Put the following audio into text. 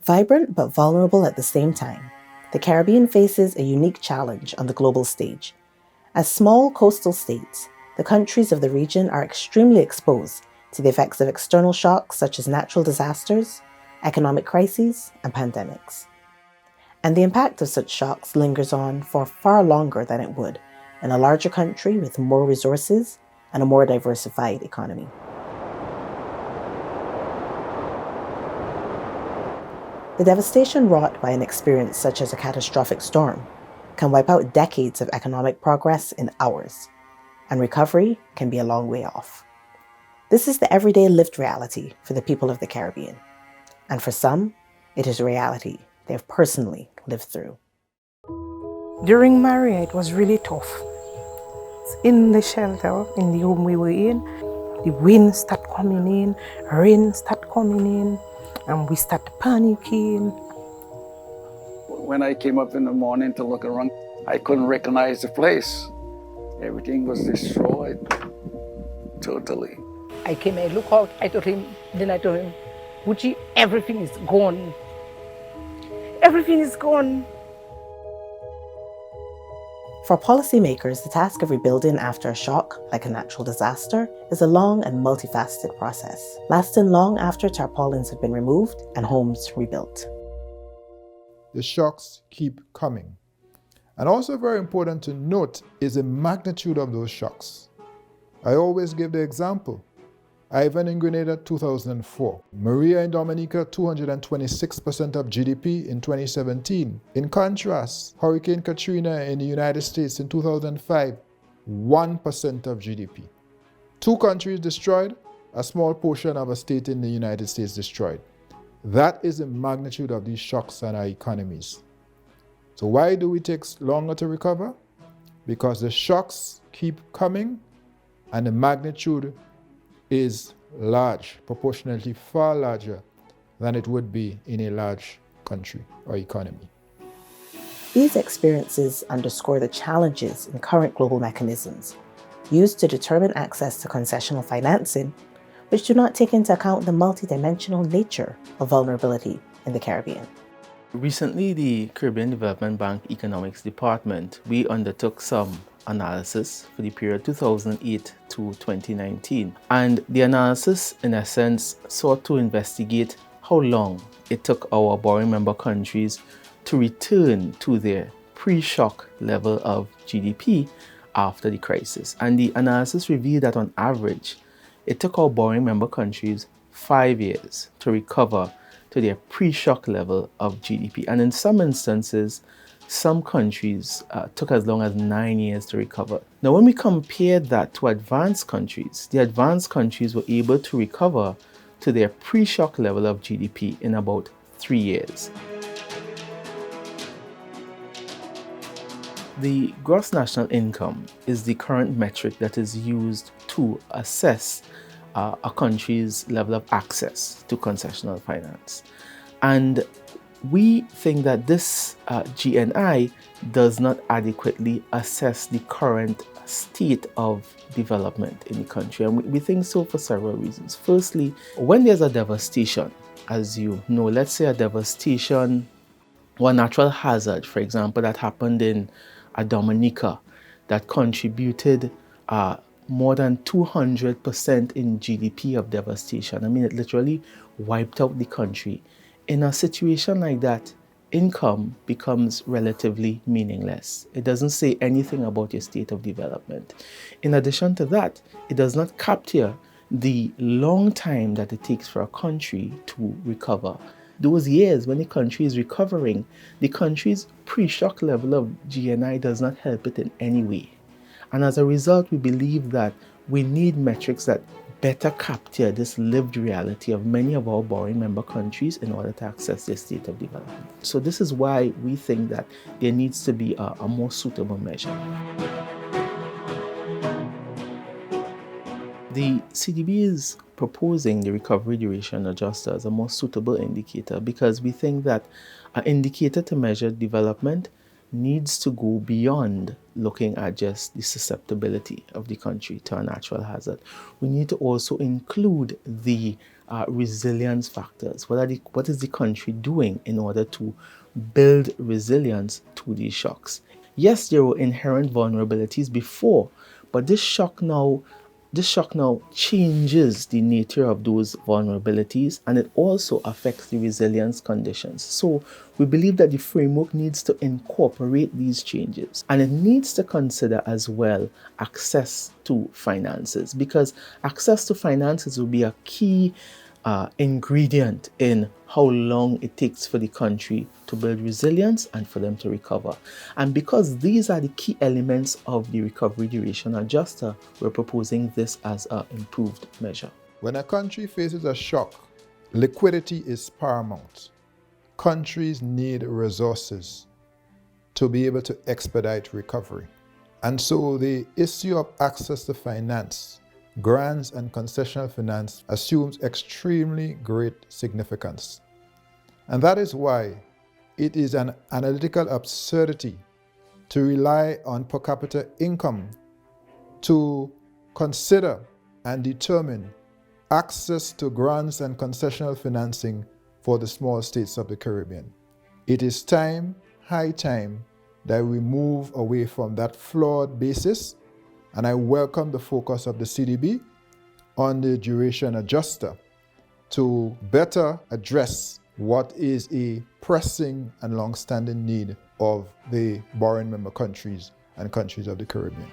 Vibrant but vulnerable at the same time, the Caribbean faces a unique challenge on the global stage. As small coastal states, the countries of the region are extremely exposed to the effects of external shocks such as natural disasters, economic crises, and pandemics. And the impact of such shocks lingers on for far longer than it would in a larger country with more resources and a more diversified economy. The devastation wrought by an experience such as a catastrophic storm can wipe out decades of economic progress in hours, and recovery can be a long way off. This is the everyday lived reality for the people of the Caribbean, and for some, it is a reality they have personally lived through. During Maria, it was really tough. In the shelter, in the home we were in, the wind started coming in, rain started coming in, and we started panicking. When I came up in the morning to look around, I couldn't recognize the place. Everything was destroyed, totally. I came, I looked out, I told him, Gucci, everything is gone. Everything is gone. For policymakers, the task of rebuilding after a shock, like a natural disaster, is a long and multifaceted process, lasting long after tarpaulins have been removed and homes rebuilt. The shocks keep coming. And also very important to note is the magnitude of those shocks. I always give the example. Ivan in Grenada, 2004. Maria in Dominica, 226% of GDP in 2017. In contrast, Hurricane Katrina in the United States in 2005, 1% of GDP. Two countries destroyed, a small portion of a state in the United States destroyed. That is the magnitude of these shocks on our economies. So why do we take longer to recover? Because the shocks keep coming and the magnitude is large, proportionately far larger than it would be in a large country or economy. These experiences underscore the challenges in current global mechanisms used to determine access to concessional financing, which do not take into account the multidimensional nature of vulnerability in the Caribbean. Recently, the Caribbean Development Bank Economics Department, we undertook some analysis for the period 2008 to 2019. And the analysis, in essence, sought to investigate how long it took our borrowing member countries to return to their pre-shock level of GDP after the crisis. And the analysis revealed that on average, it took our borrowing member countries 5 years to recover to their pre-shock level of GDP. And in some instances, some countries took as long as 9 years to recover. Now, when we compare that to advanced countries, the advanced countries were able to recover to their pre-shock level of GDP in about 3 years. The gross national income is the current metric that is used to assess a country's level of access to concessional finance. And we think that this GNI does not adequately assess the current state of development in the country. And we think so for several reasons. Firstly, when there's a devastation, as you know, let's say a devastation or a natural hazard, for example, that happened in Dominica, that contributed more than 200% in GDP of devastation. I mean, it literally wiped out the country. In a situation like that, income becomes relatively meaningless. It doesn't say anything about your state of development. In addition to that, it does not capture the long time that it takes for a country to recover. Those years when the country is recovering, the country's pre-shock level of GNI does not help it in any way. And as a result, we believe that we need metrics that better capture this lived reality of many of our borrowing member countries in order to access their state of development. So this is why we think that there needs to be a more suitable measure. The CDB is proposing the recovery duration adjuster as a more suitable indicator because we think that an indicator to measure development needs to go beyond looking at just the susceptibility of the country to a natural hazard. We need to also include the resilience factors. What is the country doing in order to build resilience to these shocks? Yes, there were inherent vulnerabilities before, but this shock now changes the nature of those vulnerabilities, and it also affects the resilience conditions. So we believe that the framework needs to incorporate these changes, and it needs to consider as well access to finances, because access to finances will be a key ingredient in how long it takes for the country to build resilience and for them to recover. And because these are the key elements of the recovery duration adjuster, we're proposing this as an improved measure. When a country faces a shock, liquidity is paramount. Countries need resources to be able to expedite recovery. And so the issue of access to finance, grants and concessional finance assumes extremely great significance. And that is why it is an analytical absurdity to rely on per capita income to consider and determine access to grants and concessional financing for the small states of the Caribbean. It is time, high time, that we move away from that flawed basis, and I welcome the focus of the CDB on the duration adjuster to better address what is a pressing and long-standing need of the borrowing member countries and countries of the Caribbean.